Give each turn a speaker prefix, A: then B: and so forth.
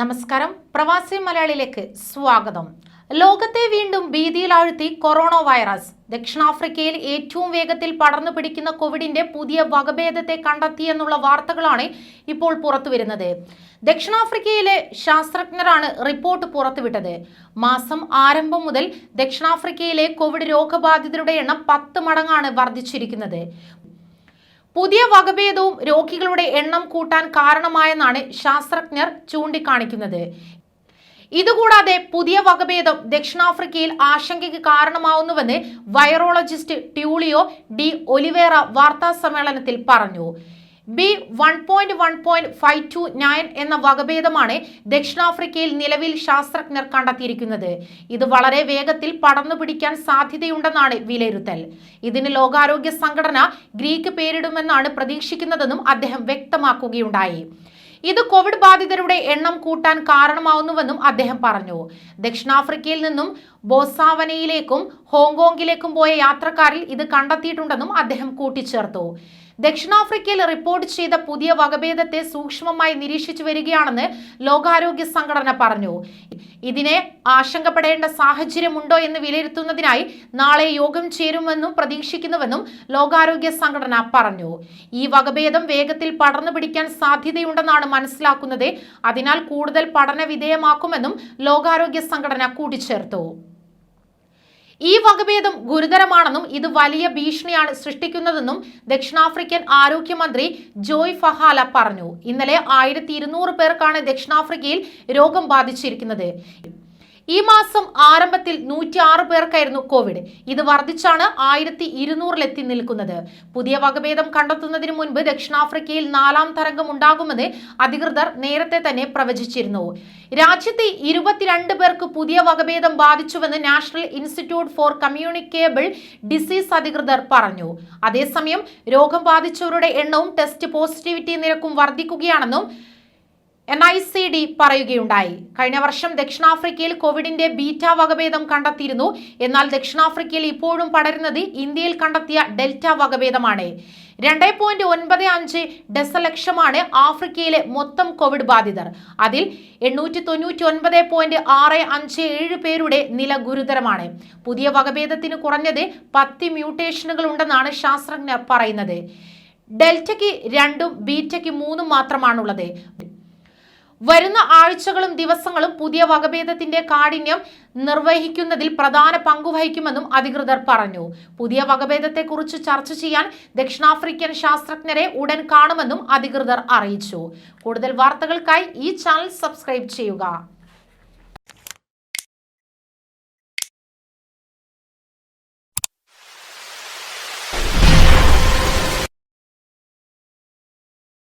A: നമസ്കാരം, പ്രവാസി മലയാളിയിലേക്ക് സ്വാഗതം. ലോകത്തെ വീണ്ടും ഭീതിയിലാഴ്ത്തി കൊറോണ വൈറസ്. ദക്ഷിണാഫ്രിക്കയിൽ ഏറ്റവും വേഗത്തിൽ പടർന്നു പിടിക്കുന്ന കോവിഡിന്റെ പുതിയ വകഭേദത്തെ കണ്ടെത്തിയെന്നുള്ള വാർത്തകളാണ് ഇപ്പോൾ പുറത്തുവരുന്നത്. ദക്ഷിണാഫ്രിക്കയിലെ ശാസ്ത്രജ്ഞരാണ് റിപ്പോർട്ട് പുറത്തുവിട്ടത്. മാസം ആരംഭം മുതൽ ദക്ഷിണാഫ്രിക്കയിലെ കോവിഡ് രോഗബാധിതരുടെ എണ്ണം 10 മടങ്ങാണ് വർദ്ധിച്ചിരിക്കുന്നത്. പുതിയ വകഭേദവും രോഗികളുടെ എണ്ണം കൂട്ടാൻ കാരണമായെന്നാണ് ശാസ്ത്രജ്ഞർ ചൂണ്ടിക്കാണിക്കുന്നത്. ഇതുകൂടാതെ പുതിയ വകഭേദം ദക്ഷിണാഫ്രിക്കയിൽ ആശങ്കയ്ക്ക് കാരണമാവുന്നുവെന്ന് വൈറോളജിസ്റ്റ് ട്യൂളിയോ ഡി ഒലിവേറ വാർത്താ സമ്മേളനത്തിൽ പറഞ്ഞു. B1.1.529 എന്ന വകഭേദമാണ് ദക്ഷിണാഫ്രിക്കയിൽ നിലവിൽ ശാസ്ത്രജ്ഞർ കണ്ടെത്തിയിരിക്കുന്നത്. ഇത് വളരെ വേഗത്തിൽ പടർന്നു പിടിക്കാൻ സാധ്യതയുണ്ടെന്നാണ് വിലയിരുത്തൽ. ഇതിന് ലോകാരോഗ്യ സംഘടന ഗ്രീക്ക് പേരിടുമെന്നാണ് പ്രതീക്ഷിക്കുന്നതെന്നും അദ്ദേഹം വ്യക്തമാക്കുകയുണ്ടായി. ഇത് കോവിഡ് ബാധിതരുടെ എണ്ണം കൂട്ടാൻ കാരണമാവുന്നുവെന്നും അദ്ദേഹം പറഞ്ഞു. ദക്ഷിണാഫ്രിക്കയിൽ നിന്നും ബോത്സ്വാനയിലേക്കും ഹോങ്കോങ്ങിലേക്കും പോയ യാത്രക്കാരിൽ ഇത് കണ്ടെത്തിയിട്ടുണ്ടെന്നും അദ്ദേഹം കൂട്ടിച്ചേർത്തു. ദക്ഷിണാഫ്രിക്കയിൽ റിപ്പോർട്ട് ചെയ്ത പുതിയ വകഭേദത്തെ സൂക്ഷ്മമായി നിരീക്ഷിച്ചു വരികയാണെന്ന് ലോകാരോഗ്യ സംഘടന പറഞ്ഞു. ഇതിനെ ആശങ്കപ്പെടേണ്ട സാഹചര്യമുണ്ടോ എന്ന് വിലയിരുത്തുന്നതിനായി നാളെ യോഗം ചേരുമെന്നും പ്രതീക്ഷിക്കുന്നുവെന്നും ലോകാരോഗ്യ സംഘടന പറഞ്ഞു. ഈ വകഭേദം വേഗത്തിൽ പടർന്നു പിടിക്കാൻ സാധ്യതയുണ്ടെന്നാണ് മനസ്സിലാക്കുന്നത്. അതിനാൽ കൂടുതൽ പഠന വിധേയമാക്കുമെന്നും ലോകാരോഗ്യ സംഘടന കൂട്ടിച്ചേർത്തു. ഈ വകഭേദം ഗുരുതരമാണെന്നും ഇത് വലിയ ഭീഷണിയാണ് സൃഷ്ടിക്കുന്നതെന്നും ദക്ഷിണാഫ്രിക്കൻ ആരോഗ്യമന്ത്രി ജോയ് ഫഹാല പറഞ്ഞു. ഇന്നലെ 1200 പേർക്കാണ് ദക്ഷിണാഫ്രിക്കയിൽ രോഗം ബാധിച്ചിരിക്കുന്നത്. ഈ മാസം ആരംഭത്തിൽ 106 പേർക്കായിരുന്നു കോവിഡ്. ഇത് വർദ്ധിച്ചാണ് 1200 നിൽക്കുന്നത്. പുതിയ വകഭേദം കണ്ടെത്തുന്നതിന് മുൻപ് ദക്ഷിണാഫ്രിക്കയിൽ 4ാം തരംഗം ഉണ്ടാകുമെന്ന് അധികൃതർ നേരത്തെ തന്നെ പ്രവചിച്ചിരുന്നു. രാജ്യത്തെ 22 പേർക്ക് പുതിയ വകഭേദം ബാധിച്ചുവെന്ന് national institute four communicable disease അധികൃതർ പറഞ്ഞു. അതേസമയം രോഗം ബാധിച്ചവരുടെ എണ്ണവും ടെസ്റ്റ് പോസിറ്റിവിറ്റി നിരക്കും വർദ്ധിക്കുകയാണെന്നും NICD പറയുകയുണ്ടായി. കഴിഞ്ഞ വർഷം ദക്ഷിണാഫ്രിക്കയിൽ കോവിഡിന്റെ ബീറ്റ വകഭേദം കണ്ടെത്തിയിരുന്നു. എന്നാൽ ദക്ഷിണാഫ്രിക്കയിൽ ഇപ്പോഴും പടരുന്നത് ഇന്ത്യയിൽ കണ്ടെത്തിയ ഡെൽറ്റ വകഭേദമാണ്. 2.95 ദശലക്ഷമാണ് ആഫ്രിക്കയിലെ മൊത്തം കോവിഡ് ബാധിതർ. അതിൽ 899.657 പേരുടെ നില ഗുരുതരമാണ്. പുതിയ വകഭേദത്തിന് കുറഞ്ഞത് 10 മ്യൂട്ടേഷനുകൾ ഉണ്ടെന്നാണ് ശാസ്ത്രജ്ഞർ പറയുന്നത്. ഡെൽറ്റയ്ക്ക് 2ഉം ബീറ്റയ്ക്ക് 3ഉം മാത്രമാണുള്ളത്. വരുന്ന ആഴ്ചകളും ദിവസങ്ങളും പുതിയ വകഭേദത്തിന്റെ കാഠിന്യം നിർവഹിക്കുന്നതിൽ പ്രധാന പങ്കുവഹിക്കുമെന്നും അധികൃതർ പറഞ്ഞു. പുതിയ വകഭേദത്തെക്കുറിച്ച് ചർച്ച ചെയ്യാൻ ദക്ഷിണാഫ്രിക്കൻ ശാസ്ത്രജ്ഞരെ ഉടൻ കാണുമെന്നും അധികൃതർ അറിയിച്ചു. കൂടുതൽ വാർത്തകൾക്കായി ഈ ചാനൽ സബ്സ്ക്രൈബ് ചെയ്യുക.